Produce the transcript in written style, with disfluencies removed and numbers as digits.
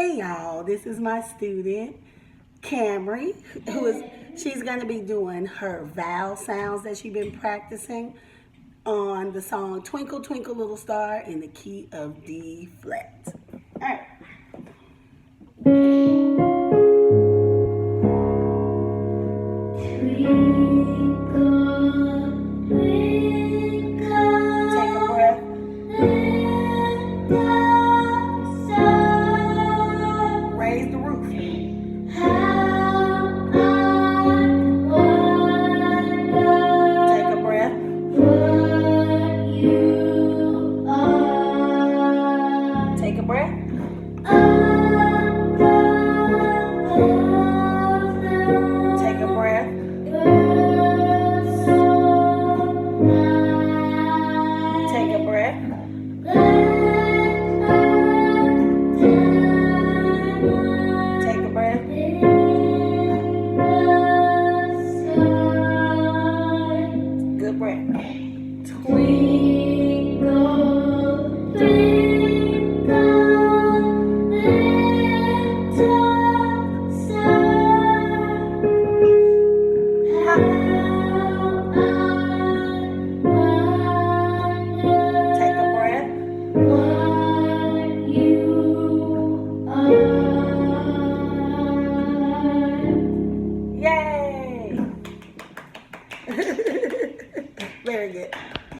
Hey y'all, this is my student Camry, she's gonna be doing her vowel sounds that she's been practicing on the song Twinkle Twinkle Little Star in the key of D flat. All right. Take a breath. Raise the roof. Take a breath. Take a breath. Take a breath. Take a breath. Take a breath. Good breath. Twinkle.